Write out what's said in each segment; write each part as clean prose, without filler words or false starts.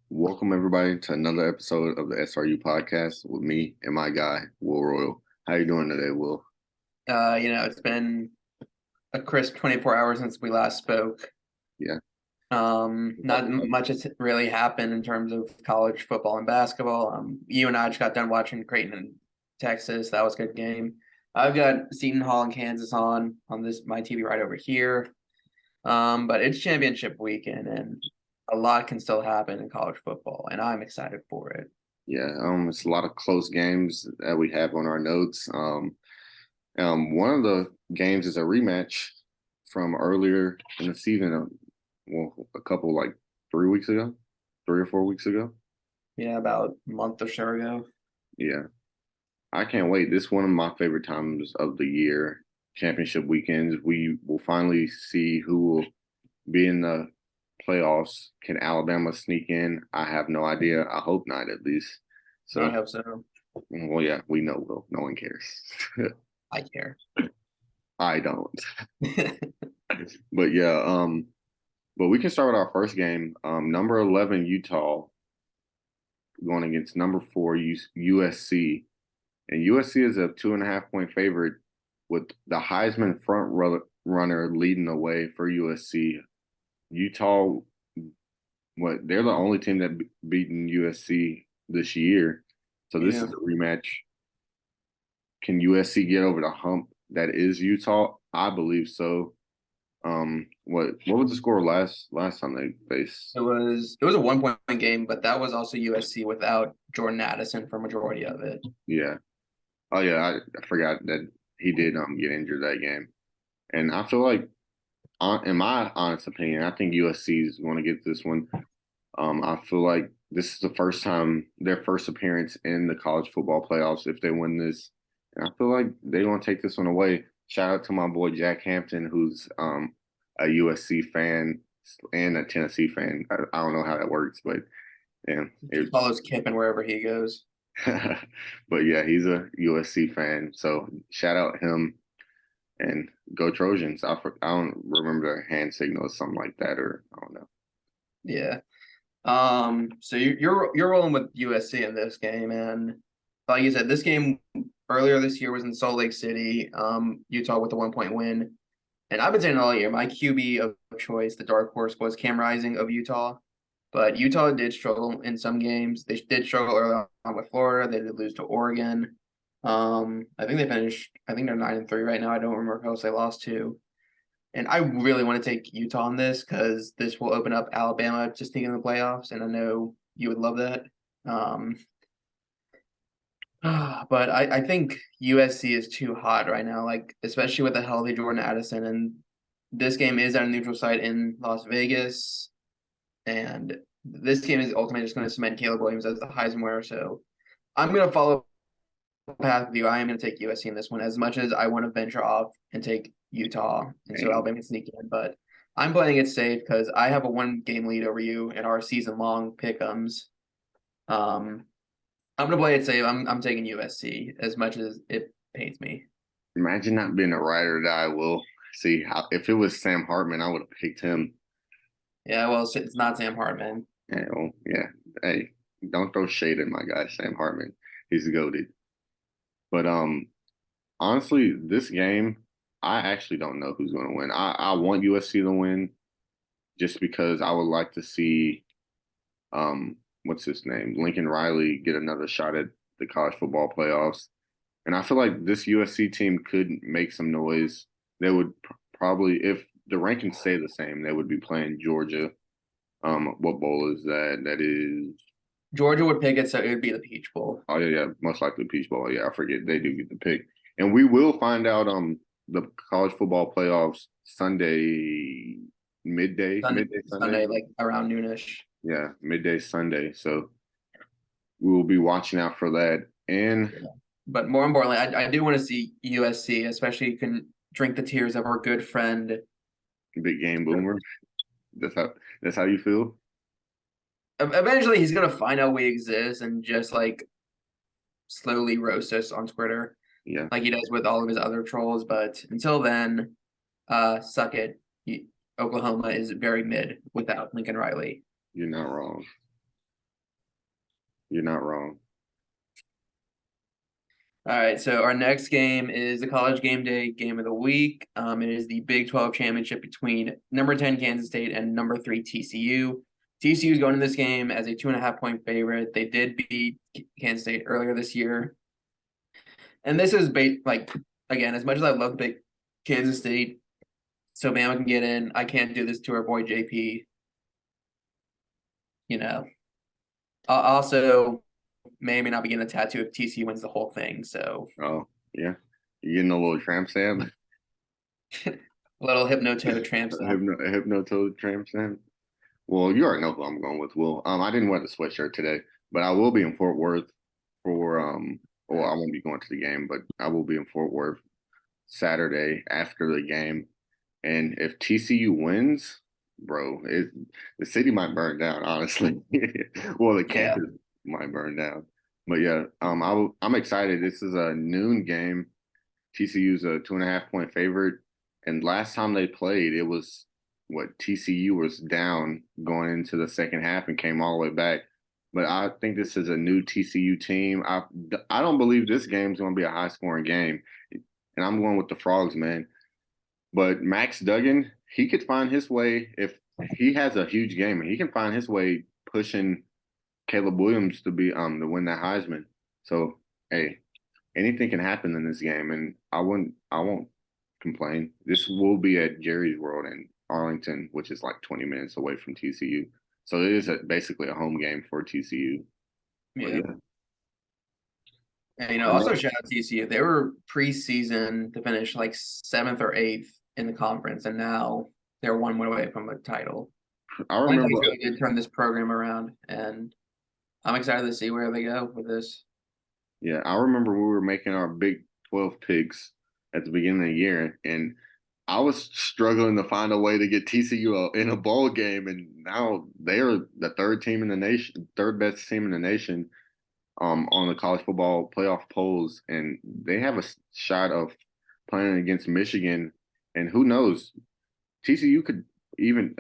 Welcome everybody to another episode of the SRU podcast with me and my guy, Will Royal. How you doing today, Will? It's been a crisp 24 hours since we last spoke. Yeah. Not much has really happened in terms of college football and basketball. You and I just got done watching Creighton and Texas. That was a good game. I've got Seton Hall and Kansas on this my TV right over here. But it's championship weekend and a lot can still happen in college football, and I'm excited for it. Yeah, it's a lot of close games that we have on our notes. One of the games is a rematch from earlier in the season. A couple like 3 weeks ago, 3 or 4 weeks ago. Yeah, about a month or so ago. Yeah, I can't wait. This is one of my favorite times of the year. Championship weekends. We will finally see who will be in the playoffs. Can Alabama sneak in? I have no idea. I hope not, at least. I So, hope so. well, yeah, we know, Will. No one cares. I care. I don't. But yeah, but we can start with our first game. Number 11 Utah going against number 4 USC, and USC is a 2.5 point favorite with the Heisman runner leading the way for USC. Utah, they're the only team that beaten USC this year, so this Yeah. is a rematch. Can USC get over the hump that is Utah? I believe so. What was the score last time they faced? It was a 1 point game, but that was also USC without Jordan Addison for majority of it. Yeah. Oh yeah, I forgot that he did get injured that game, and I feel like, in my honest opinion, I think USC is going to get this one. I feel like this is the first time their first appearance in the college football playoffs if they win this, and I feel like they're going to take this one away. Shout out to my boy Jack Hampton, who's a USC fan and a Tennessee fan. I don't know how that works, but yeah, He follows Kiffin wherever he goes. but yeah, he's a USC fan. So shout out him and go Trojans. I don't remember the hand signal or something like that, or I don't know. Yeah. So you're rolling with USC in this game, and like you said, this game earlier this year was in Salt Lake City. Utah with a 1 point win, and I've been saying all year my QB of choice, the dark horse, was Cam Rising of Utah. But Utah did struggle in some games. They did struggle early on with Florida. They did lose to Oregon. I think they finished. I think they're 9-3 right now. I don't remember who else they lost to. And I really want to take Utah on this because this will open up Alabama to sneak in the playoffs, and I know you would love that. Um, but I think USC is too hot right now, like especially with a healthy Jordan Addison. And this game is at a neutral site in Las Vegas. And this game is ultimately just going to cement Caleb Williams as the Heisman winner. So I'm going to follow the path with you. I am going to take USC in this one as much as I want to venture off and take Utah. And so Alabama can sneak in. But I'm playing it safe because I have a 1 game lead over you in our season long pick'ems. I'm going to play it safe. I'm taking USC as much as it pains me. Imagine not being a ride or die. Will see how if it was Sam Hartman, I would have picked him. Yeah, well, it's not Sam Hartman. Yeah, well, yeah. Hey, don't throw shade at my guy Sam Hartman. He's goated. But honestly, this game, I actually don't know who's going to win. I want USC to win just because I would like to see what's his name, Lincoln Riley, get another shot at the college football playoffs. And I feel like this USC team could make some noise. They would probably, if the rankings stay the same, they would be playing Georgia. What bowl is that? That is, Georgia would pick it, so it would be the Peach Bowl. oh yeah, most likely Peach Bowl. Yeah, I forget they do get the pick, and we will find out the college football playoffs Sunday midday Sunday. Sunday, like around noonish. Yeah, midday Sunday. So we will be watching out for that. And Yeah. But more importantly, I do want to see USC, especially you can drink the tears of our good friend. big game boomer. That's how that's how you feel. Eventually, he's gonna find out we exist and just like slowly roast us on Twitter, Yeah. like he does with all of his other trolls. But until then, suck it. Oklahoma is very mid without Lincoln Riley. You're not wrong. You're not wrong. All right, so our next game is the College Game Day game of the week. It is the Big 12 championship between number 10 Kansas State and number 3 TCU. TCU is going to this game as a 2.5-point favorite. They did beat Kansas State earlier this year, and this is again, as much as I love big Kansas State, so Bama can get in. I can't do this to our boy JP. You know, also may or may not be getting a tattoo if TCU wins the whole thing. So, Oh, yeah. You getting a little tramp stamp? a little hypno-toe tramp stamp. Hypno-toe tramp stamp? Well, you already know who I'm going with, Will. I didn't wear the sweatshirt today, but I will be in Fort Worth for well, I won't be going to the game, but I will be in Fort Worth Saturday after the game. And if TCU wins, bro, the city might burn down, honestly. Well, the Yeah. campus might burn down. But yeah, I'm excited. This is a noon game. TCU's a 2.5-point favorite. And last time they played, it was what TCU was down going into the second half and came all the way back. But I think this is a new TCU team. I don't believe this game's going to be a high scoring game. And I'm going with the Frogs, man. But Max Duggan, he could find his way if he has a huge game, and he can find his way pushing Caleb Williams to win that Heisman. So hey, anything can happen in this game, and I won't complain. This will be at Jerry's World in Arlington, which is like 20 minutes away from TCU. So it is basically a home game for TCU. But Yeah. yeah, And also shout out to TCU. They were preseason to finish like 7th or 8th in the conference, and now they're one win away from a title. I Lane remember. really did turn this program around, and I'm excited to see where they go with this. Yeah, I remember we were making our Big 12 picks at the beginning of the year, and I was struggling to find a way to get TCU in a bowl game, and now they're the third team in the nation, third best team in the nation, on the college football playoff polls, and they have a shot of playing against Michigan, and who knows, TCU could even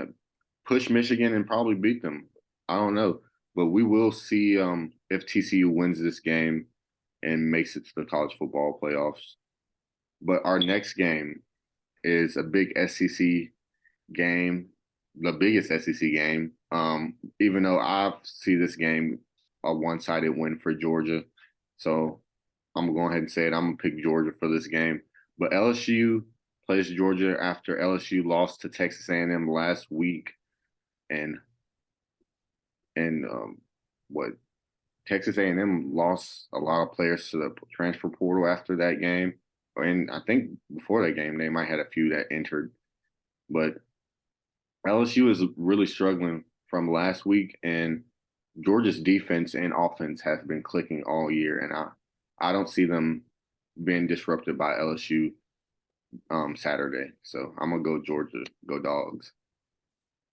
push Michigan and probably beat them. I don't know, but we will see if TCU wins this game and makes it to the college football playoffs. But our next game is a big SEC game, the biggest SEC game. Even though I see this game a one-sided win for Georgia, so I'm going to go ahead and say it. I'm gonna pick Georgia for this game. But LSU plays Georgia after LSU lost to Texas A&M last week, and what Texas A&M lost a lot of players to the transfer portal after that game. And I think before that game, they might have had a few that entered. But LSU is really struggling from last week, and Georgia's defense and offense have been clicking all year. And I don't see them being disrupted by LSU Saturday. So I'm going to go Georgia, go Dogs.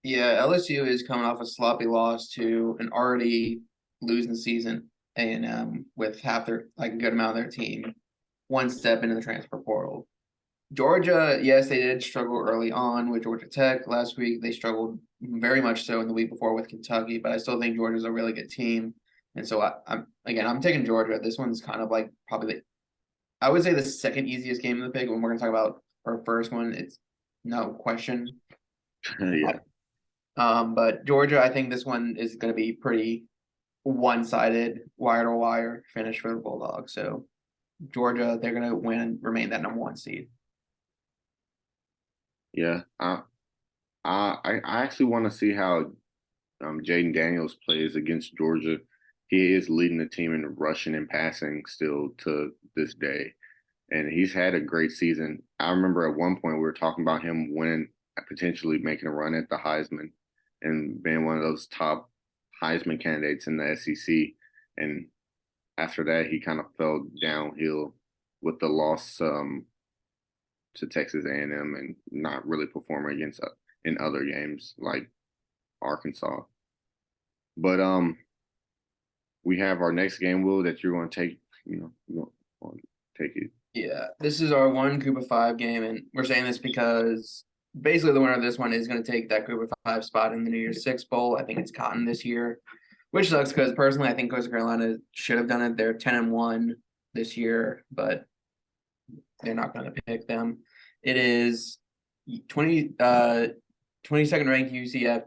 Yeah, LSU is coming off a sloppy loss to an already losing season A&M with half their a good amount of their team one step into the transfer portal. Georgia, yes, they did struggle early on with Georgia Tech last week. They struggled very much so in the week before with Kentucky, but I still think Georgia's a really good team. And so I'm taking Georgia. This one's kind of like probably I would say the second easiest game in the pick. When we're going to talk about our first one, it's no question. Yeah. But Georgia, I think this one is going to be pretty one-sided, wire-to-wire finish for the Bulldogs. So Georgia, they're going to win and remain that number 1 seed. Yeah. I actually want to see how Jaden Daniels plays against Georgia. He is leading the team in rushing and passing still to this day. And he's had a great season. I remember at one point we were talking about him winning, potentially making a run at the Heisman and being one of those top Heisman candidates in the SEC. And after that, he kind of fell downhill with the loss to Texas A&M and not really performing against in other games like Arkansas. But we have our next game, Will, that you're going to take. You want to take it. Yeah, this is our one group of 5 game, and we're saying this because basically the winner of this one is going to take that Group of 5 spot in the New Year's Six Bowl. I think it's Cotton this year, which sucks because personally I think Coastal Carolina should have done it. They're 10-1 this year, but they're not going to pick them. It is 22nd ranked UCF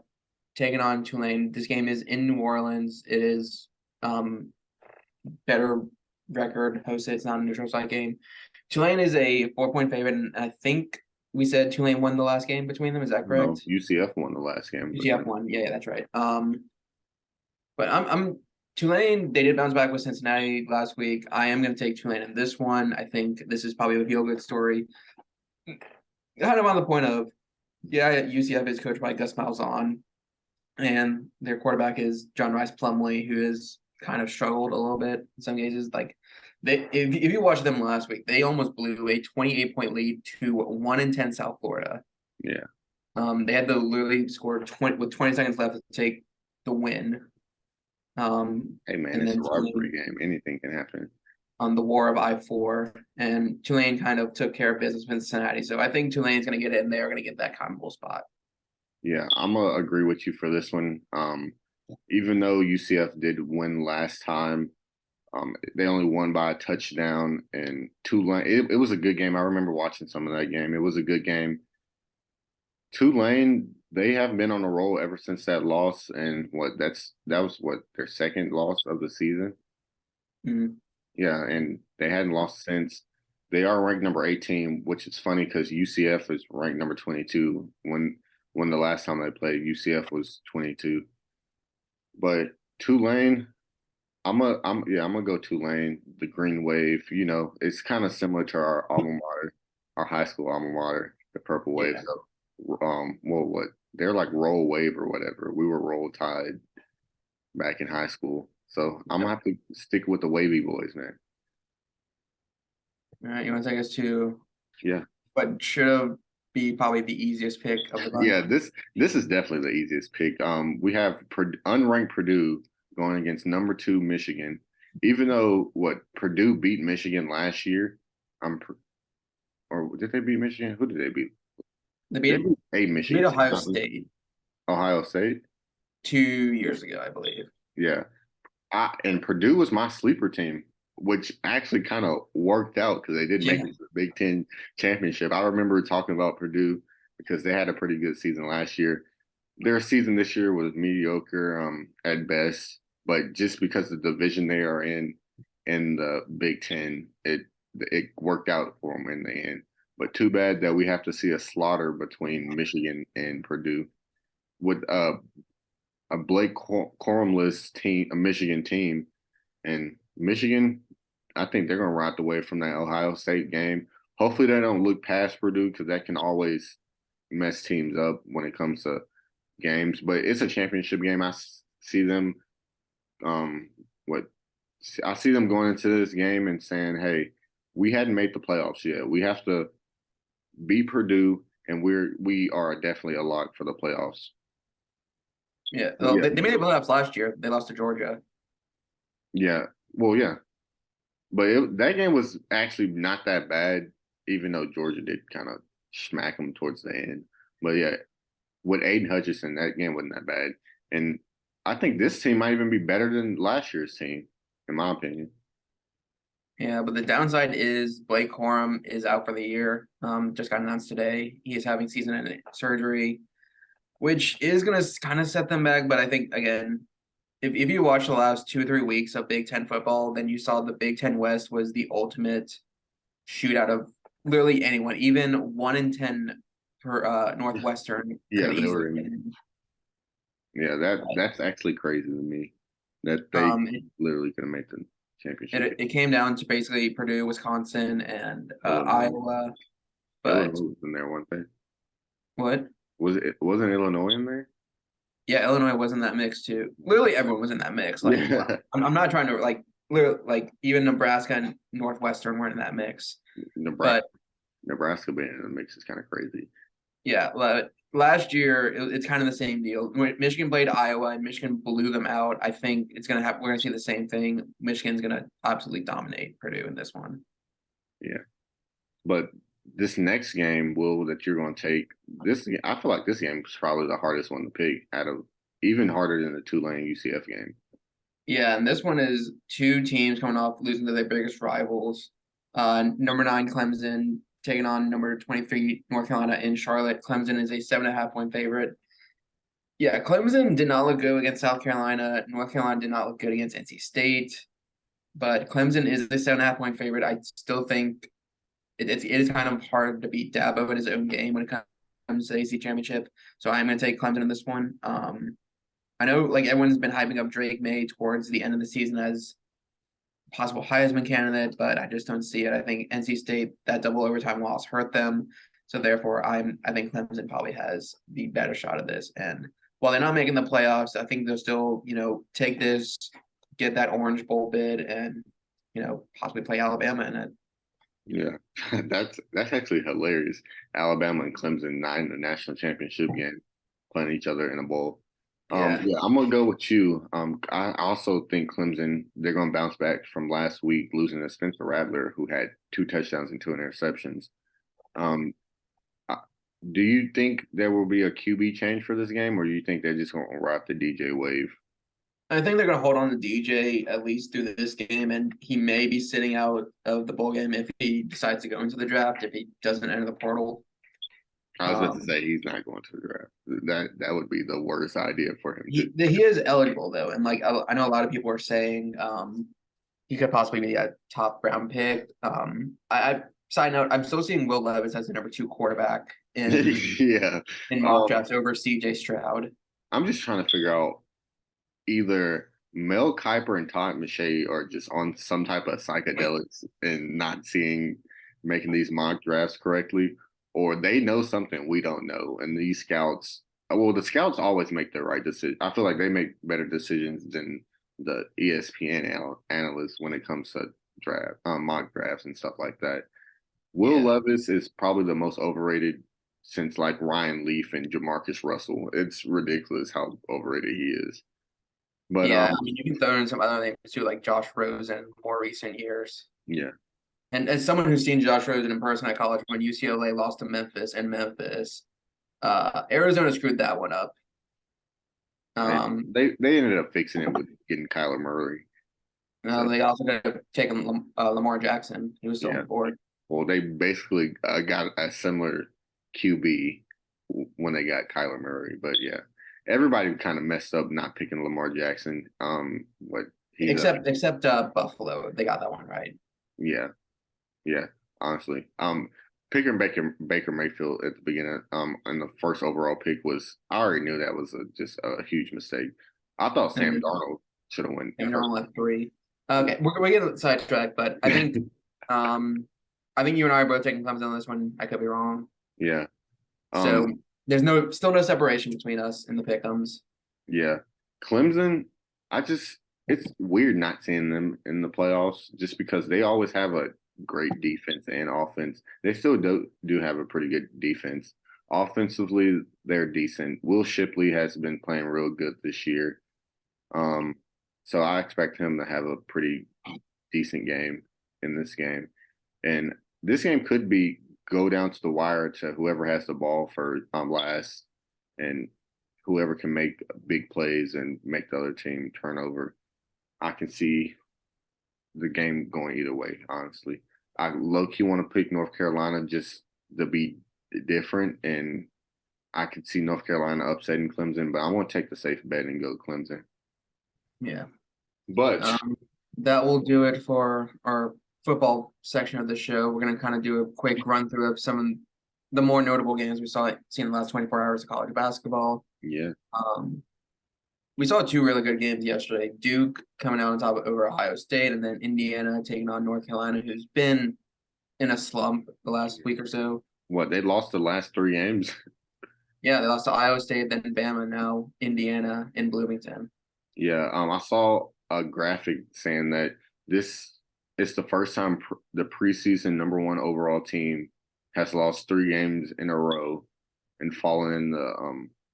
taking on Tulane. This game is in New Orleans. It is better record hosted. It's not a neutral site game. Tulane is a 4-point favorite, and I think we said Tulane won the last game between them. Is that correct? No, UCF won the last game. UCF won. Yeah, that's right. But I'm Tulane. They did bounce back with Cincinnati last week. I am going to take Tulane in this one. I think this is probably a feel-good story. Kind of on the point of, yeah, UCF is coached by Gus Malzahn, and their quarterback is John Rice Plumlee, who has kind of struggled a little bit in some cases. Like if you watched them last week, they almost blew a 28-point lead to 1-10 South Florida. Yeah. They had to literally score 20 seconds left to take the win. Hey man, it's a rivalry game. Anything can happen. On the War of I-4, and Tulane kind of took care of business with Cincinnati. So I think Tulane's going to get it, and they're going to get that Cotton Bowl spot. Yeah, I'm gonna agree with you for this one. Even though UCF did win last time, they only won by a touchdown. And Tulane, it was a good game. I remember watching some of that game. It was a good game. Tulane, they have been on a roll ever since that loss, and that was their second loss of the season. Mm-hmm. Yeah, and they hadn't lost since. They are ranked number 18, which is funny because UCF is ranked number 22. When the last time they played, UCF was 22. But Tulane, I'm gonna go Tulane. The Green Wave, it's kind of similar to our alma mater, our high school alma mater, the Purple Wave. Yeah. So, what they're like Roll Wave or whatever. We were Roll Tide back in high school. So I'm gonna have to stick with the Wavy Boys, man. All right, you want to take us to what should have be probably the easiest pick of the bunch? Yeah, this is definitely the easiest pick. We have unranked Purdue going against number 2 Michigan. Even though Purdue beat Michigan last year, or did they beat Michigan? Who did they beat? They beat Michigan. Ohio State. Ohio State 2 years ago, I believe. Yeah, and Purdue was my sleeper team, which actually kind of worked out because they did make it to the Big Ten championship. I remember talking about Purdue because they had a pretty good season last year. Their season this year was mediocre at best, but just because the division they are in the Big Ten, it worked out for them in the end. But too bad that we have to see a slaughter between Michigan and Purdue with a Blake Corumless team, a Michigan team, and Michigan. I think they're going to ride the way from that Ohio State game. Hopefully they don't look past Purdue because that can always mess teams up when it comes to games. But it's a championship game. I see them I see them going into this game and saying, hey, we hadn't made the playoffs yet. We have to beat Purdue, and we are definitely a lock for the playoffs. Yeah, well, they made the playoffs last year. They lost to Georgia. Yeah, well, yeah. But that game was actually not that bad, even though Georgia did kind of smack them towards the end. But yeah, with Aiden Hutchinson, that game wasn't that bad. And I think this team might even be better than last year's team, in my opinion. Yeah, but the downside is Blake Corum is out for the year. Just got announced today. He is having season-ending surgery, which is going to kind of set them back. But I think, again, if you watch the last 2 or 3 weeks of Big Ten football, then you saw the Big Ten West was the ultimate shootout of literally anyone, even 1-10 for Northwestern. Yeah, they were that's actually crazy to me that they literally could have made the championship. It came down to basically Purdue, Wisconsin, and Iowa. But Illinois was in there, weren't they? What? Wasn't Illinois in there? Yeah, Illinois was in that mix too. Literally everyone was in that mix. Like I'm not trying to literally even Nebraska and Northwestern weren't in that mix. Nebraska being in the mix is kind of crazy. Yeah, last year it's kind of the same deal. When Michigan played Iowa and Michigan blew them out, I think it's gonna happen. We're gonna see the same thing. Michigan's gonna absolutely dominate Purdue in this one. Yeah, but this next game, Will, that you're going to take, I feel like this game is probably the hardest one to pick out of even harder than the Tulane UCF game. Yeah, and this one is two teams coming off losing to their biggest rivals. Number 9 Clemson taking on number 23 North Carolina in Charlotte. Clemson is a 7.5 point favorite. Yeah, Clemson did not look good against South Carolina. North Carolina did not look good against NC State. But Clemson is a 7.5 point favorite. I still think it is kind of hard to beat Dabo in his own game when it comes to the AAC Championship. So I'm going to take Clemson in this one. I know like everyone's been hyping up Drake May towards the end of the season as possible Heisman candidate, but I just don't see it. I think NC State, that double overtime loss hurt them. So therefore I think Clemson probably has the better shot of this. And while they're not making the playoffs, I think they'll still, take this, get that Orange Bowl bid and, possibly play Alabama in it. Yeah, that's actually hilarious. Alabama and Clemson not in the national championship game, playing each other in a bowl. Yeah. Yeah, I'm gonna go with you. I also think Clemson they're gonna bounce back from last week losing to Spencer Rattler, who had 2 touchdowns and 2 interceptions. Um, uh, do you think there will be a QB change for this game, or do you think they're just gonna ride the DJ wave? I think they're going to hold on to DJ at least through this game, and he may be sitting out of the bowl game if he decides to go into the draft, if he doesn't enter the portal. I was about to Um, say he's not going to the draft. That would be the worst idea for him to. he is eligible though, and like I know a lot of people are saying he could possibly be a top round pick. I side note, I'm still seeing Will Levis as the number 2 quarterback in Yeah. mock drafts over CJ Stroud. I'm just trying to figure out either Mel Kiper and Todd McShay are just on some type of psychedelics and not making these mock drafts correctly, or they know something we don't know. And these scouts, well, the scouts always make the right decision. I feel like they make better decisions than the ESPN analysts when it comes to mock drafts and stuff like that. Will Yeah. Levis is probably the most overrated since like Ryan Leaf and Jamarcus Russell. It's ridiculous how overrated he is. But Yeah, I mean, you can throw in some other names too, like Josh Rosen in more recent years. yeah, And as someone who's seen Josh Rosen in person at college when UCLA lost to Memphis and Memphis, Arizona screwed that one up. and Um, they ended up fixing it with getting Kyler Murray. So they also got to take Lamar Jackson. He was still on yeah, the board. well they basically got a similar QB when they got Kyler Murray. But yeah, everybody kind of messed up not picking Lamar Jackson. What he's Except Buffalo, they got that one right. yeah. Yeah, honestly. Picking Baker Mayfield at the beginning, and the first overall pick was I already knew that was just a huge mistake. I thought Sam And Darnold should have won and they're first. on left 3. Okay, we're getting sidetracked, but I think you and I are both taking Clemson on this one. I could be wrong. Yeah. So Um, there's still no separation between us in the pick'ems. yeah. Clemson, it's weird not seeing them in the playoffs just because they always have a great defense and offense. They still do have a pretty good defense. Offensively, they're decent. Will Shipley has been playing real good this year. Um, so I expect him to have a pretty decent game in this game. And this game could be go down to the wire to whoever has the ball for last and whoever can make big plays and make the other team turn over. I can see the game going either way, honestly. I low key want to pick North Carolina just to be different, and I could see North Carolina upsetting Clemson, but I want to take the safe bet and go Clemson. Yeah. But That will do it for our football section of the show. We're gonna kind of do a quick run through of some of the more notable games we seen in the last 24 hours of college basketball. yeah, We saw 2 really good games yesterday. Duke coming out on top over Ohio State, and then Indiana taking on North Carolina, who's been in a slump the last week or so. what they lost the last 3 games. Yeah, they lost to Iowa State, then Bama, now Indiana in Bloomington. Yeah, I saw a graphic saying that this is the first time the preseason #1 overall team has lost 3 games in a row and fallen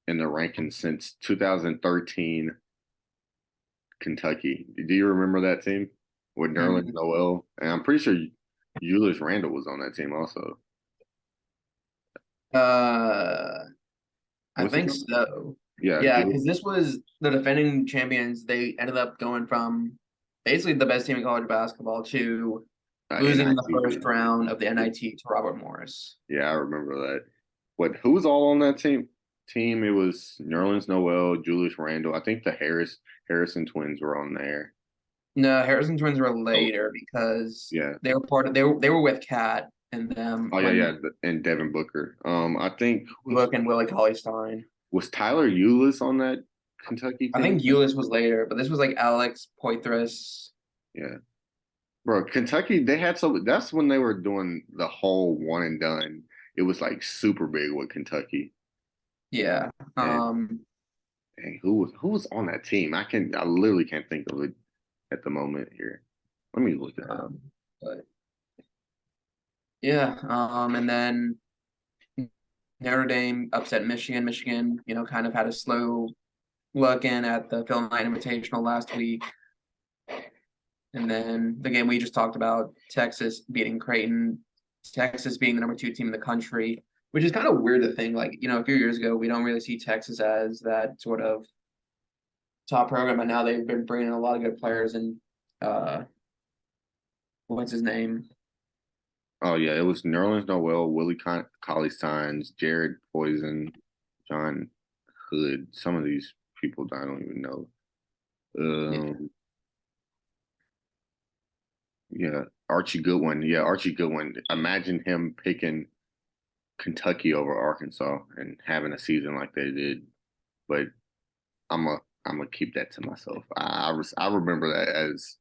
in the rankings since 2013 Kentucky. Do you remember that team with Nerlens Mhm. Noel? And I'm pretty sure Julius Randle was on that team also. Uh, I Was it? think so. Yeah, Yeah, because Julius this was the defending champions. They ended up going from basically the best team in college basketball to losing in the first NIT. round of the NIT to Robert Morris. Yeah, I remember that. What? Who was all on that team? It was Nerlens Noel, Julius Randle. I think the Harrison twins were on there. No, Harrison twins were Oh, later because yeah. they were part of they were with Cat and them Oh yeah, when yeah. And Devin Booker. I think Book and Willie Cauley Stein. was Tyler Eulis on that Kentucky I team? think Euless was later, but this was like Alex Poitras. Yeah. Bro, Kentucky, they had so that's when they were doing the whole one and done. It was like super big with Kentucky. Yeah. And dang, who was on that team? I literally can't think of it at the moment here. Let me look that up. But yeah, and then Notre Dame upset Michigan. Michigan, kind of had a slow look in at the Phil Knight Invitational last week. And then the game we just talked about, Texas beating Creighton, Texas being the number 2 team in the country, which is kind of weird to think. Like, a few years ago, we don't really see Texas as that sort of top program, but now they've been bringing in a lot of good players. And what's his name? Oh yeah, it was Nerlens Noel, Willie Cauley Steins, Jared Poison, John Hood. Some of these people I don't even know. Yeah. Yeah, Archie Goodwin. Yeah, Archie Goodwin. Imagine him picking Kentucky over Arkansas and having a season like they did. But I'm gonna keep that to myself. I remember that as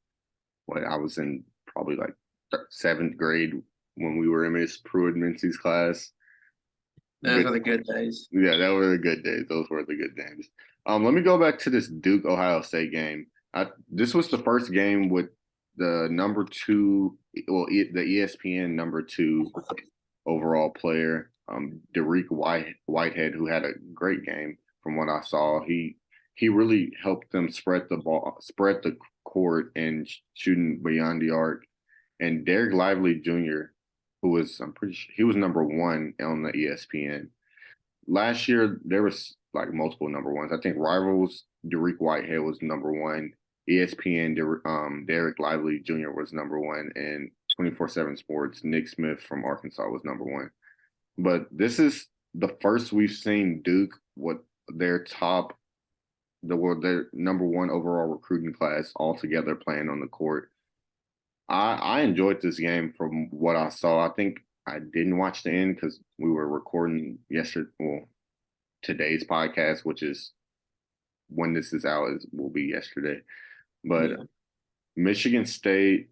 what I was in probably like seventh grade when we were in Miss Pruitt Mincy's class. Those But are the good days. yeah, that were the good days. Those were the good days. Let me go back to this Duke Ohio State game. This was the first game with the number two, well, the ESPN number two overall player, Whitehead, who had a great game from what I saw. He really helped them spread the ball, spread the court, and shooting beyond the arc. And Derek Lively Jr., who was I'm pretty sure he was number one on the ESPN. Last year there was like multiple number ones. I think Rivals Derek Whitehead was number one. ESPN Derek Lively Jr. was number one, and 24/7 Sports Nick Smith from Arkansas was number one. But this is the first we've seen Duke with their their number one overall recruiting class all together playing on the court. I enjoyed this game from what I saw. I think I didn't watch the end because we were recording yesterday. Well, today's podcast, which is when this is out, will be yesterday. But Yeah. Michigan State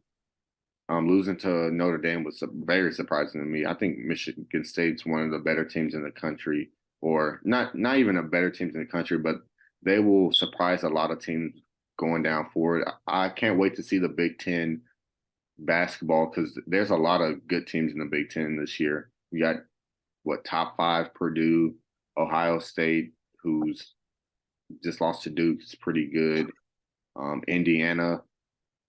losing to Notre Dame was very surprising to me. I think Michigan State's one of the better teams in the country, or not even a better teams in the country, but they will surprise a lot of teams going down forward. I can't wait to see the Big Ten basketball because there's a lot of good teams in the Big Ten this year. You got what top five Purdue, Ohio State, who's just lost to Duke, is pretty good. Indiana,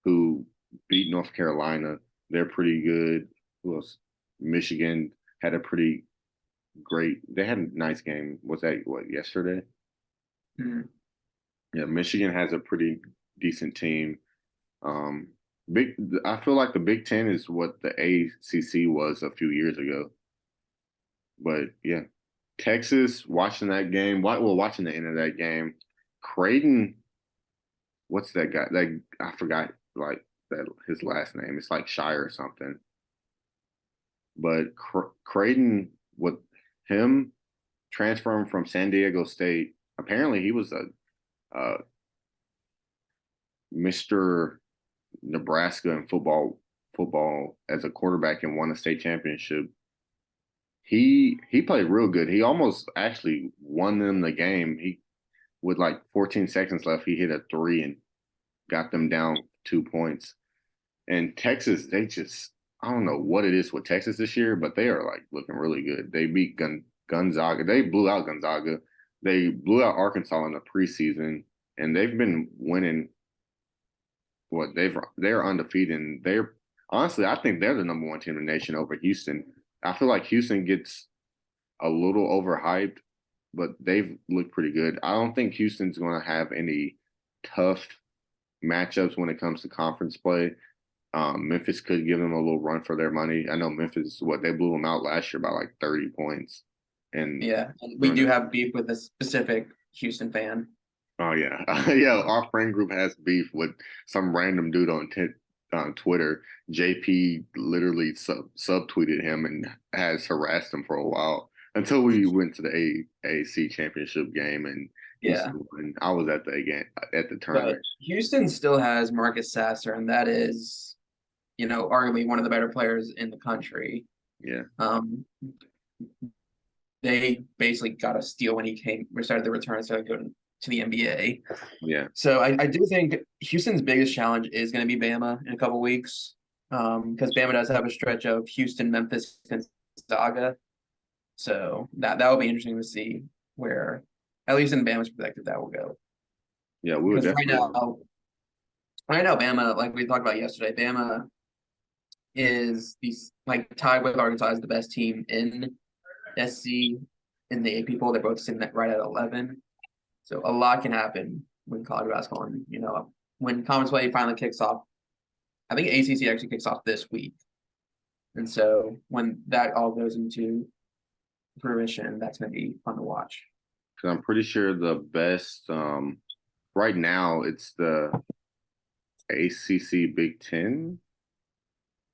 who beat North Carolina, they're pretty good. Who else? Michigan had a pretty great. They had a nice game. Was that what yesterday? Mhm. Yeah, Michigan has a pretty decent team. Um, big. I feel like the Big Ten is what the ACC was a few years ago. But yeah, Texas watching that game. Well, watching the end of that game, Creighton. What's that guy? That I forgot like that his last name. It's like Shire or something. But Creighton with him transferring from San Diego State. Apparently, he was a Mr. Nebraska in football as a quarterback and won a state championship. He played real good. He almost actually won them the game. He with like 14 seconds left, he hit a three and got them down 2 points. And Texas, they just I don't know what it is with Texas this year, but they are like looking really good. They beat Gonzaga. They blew out Gonzaga. They blew out Arkansas in the preseason, and they've been winning. They're undefeated. And they're honestly, I think they're the number one team in the nation over Houston. I feel like Houston gets a little overhyped, but they've looked pretty good. I don't think Houston's going to have any tough matchups when it comes to conference play. Memphis could give them a little run for their money. I know Memphis, what they blew them out last year by like 30 points. And Yeah, and we do have beef with a specific Houston fan. oh yeah, yeah. Our friend group has beef with some random dude on Twitter. JP literally subtweeted him and has harassed him for a while until we went to the AAC Championship game and Yeah, Houston won. I was at the game at the but tournament. Houston still has Marcus Sasser, and that is, arguably one of the better players in the country. Yeah, Um, they basically got a steal when he started the return, started going to the NBA. yeah, So I do think Houston's biggest challenge is going to be Bama in a couple weeks, because Bama does have a stretch of Houston, Memphis, Gonzaga. So that will be interesting to see where, at least in Bama's perspective, that will go. yeah. We would Because definitely. right now, Bama, like we talked about yesterday, Bama is these like tied with Arkansas as the best team in SC in the AP poll. They're both sitting right at 11. So a lot can happen when college basketball, and when conference play finally kicks off. I think ACC actually kicks off this week, and so when that all goes into fruition, that's going to be fun to watch. Because I'm pretty sure the best right now it's the ACC Big Ten.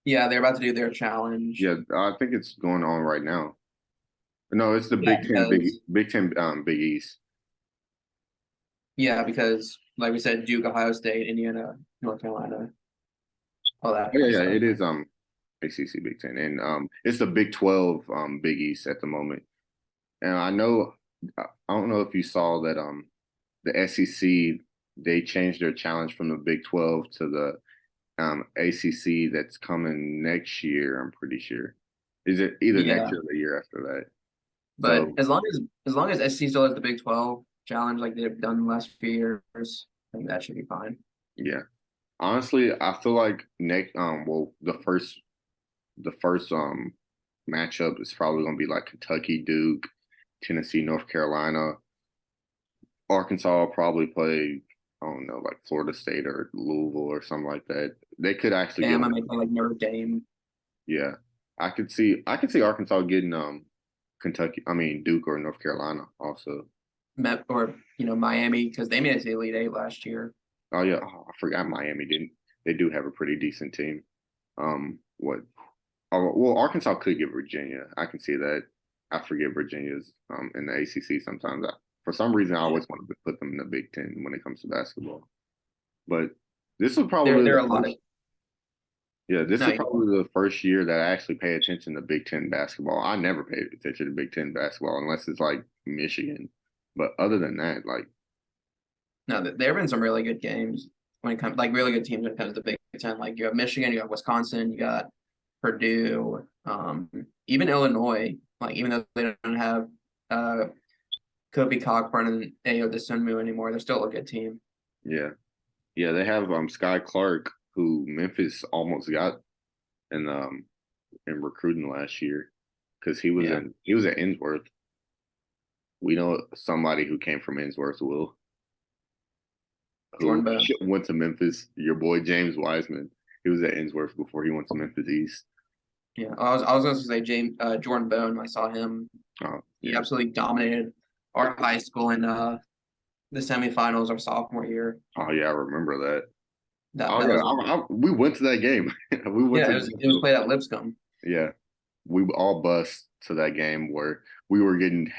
Yeah, they're about to do their challenge. Yeah, I think it's going on right now. No, it's the Yeah, Big Ten, because Big Ten, Big East. like we said, Duke, Ohio State, Indiana, North Carolina, all that Yeah, fun yeah, stuff. it is ACC Big Ten, and it's the Big 12 Big East at the moment. And I don't know if you saw that the SEC they changed their challenge from the Big 12 to the ACC that's coming next year. I'm pretty sure. Is it either next Yeah, year or the year after that? but So as long as SC still has the Big 12 challenge like they've done the last few years, I think that should be fine. yeah, honestly, I feel like next well the first matchup is probably going to be like Kentucky, Duke, Tennessee, North Carolina. Arkansas will probably play, I don't know, like Florida State or Louisville or something like that. They could actually give Bama them, may play like Notre Dame, yeah. I could see Arkansas getting Kentucky, I mean Duke or North Carolina also. Or Miami, because they made it to the Elite Eight last year. Oh yeah, I forgot Miami didn't. They do have a pretty decent team. What? Oh, well, Arkansas could get Virginia. I can see that. I forget Virginia's in the ACC sometimes. For some reason, I Yeah, always wanted to put them in the Big Ten when it comes to basketball. But this was there probably are the a lot of first. Yeah, this no. is probably the first year that I actually pay attention to Big Ten basketball. I never paid attention to Big Ten basketball unless it's like Michigan. But other than that, like, No, there have been some really good games when it comes, like really good teams when it comes to Big Ten. Like you have Michigan, you have Wisconsin, you got Purdue, even Illinois. Like even though they don't have uh Kobe Cockburn and Ayo Dosunmu anymore, they're still a good team. yeah, yeah, they have Sky Clark, who Memphis almost got in recruiting last year because Yeah, he was at Innsworth. We know somebody who came from Innsworth, Will, Jordan who Bone. went to Memphis. Your boy James Wiseman. He was at Innsworth before he went to Memphis East. Yeah, I was going to say Jordan Bone. I saw him. Oh He yeah. absolutely dominated our high school in the semifinals our sophomore year. Oh yeah, I remember that. That Oh that yeah, was we went to that game. We went yeah. to It was played at Lipscomb. yeah. We all bust to that game where we were getting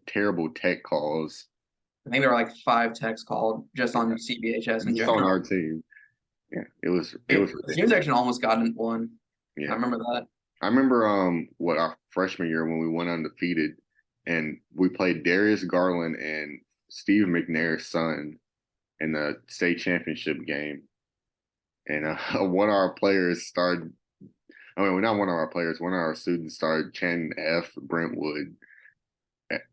terrible tech calls. I think there were like 5 texts called just Yeah, on CBHS in just on our general. team. Yeah, it was Student ridiculous. section almost got one. I Yeah. remember that. I remember what our freshman year when we went undefeated and we played Darius Garland and Steve McNair's son in the state championship game. And one of our players started, I mean, not one of our players, one of our students started chanting F Brentwood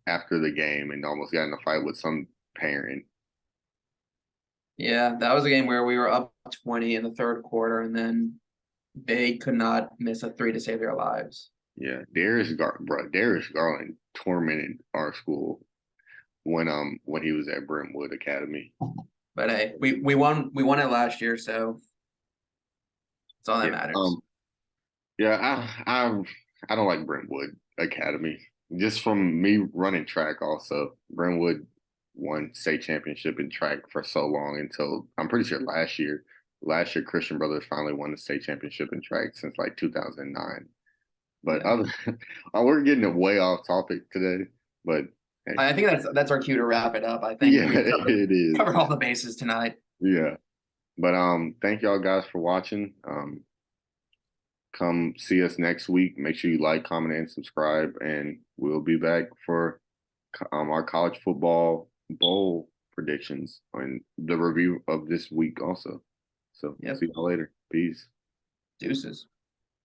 after the game and almost got in a fight with some parent. Yeah, that was a game where we were up 20 in the third quarter, and then they could not miss a three to save their lives. Yeah, Darius Garland tormented our school when he was at Brentwood Academy. But hey, we won it last year, so that's all that Yeah. matters. Yeah, I don't like Brentwood Academy. Just from me running track also. Brentwood won state championship in track for so long until I'm pretty sure last year. Last year Christian Brothers finally won the state championship in track since like 2009. But Yeah. other we're getting way off topic today. But hey, I think that's our cue to wrap it up. I think yeah, we've covered it is. covered all the bases tonight. Yeah. But thank y'all guys for watching. Come see us next week. Make sure you like, comment, and subscribe, and we'll be back for our college football bowl predictions and the review of this week also. So Yep. see y'all later. Peace. Deuces.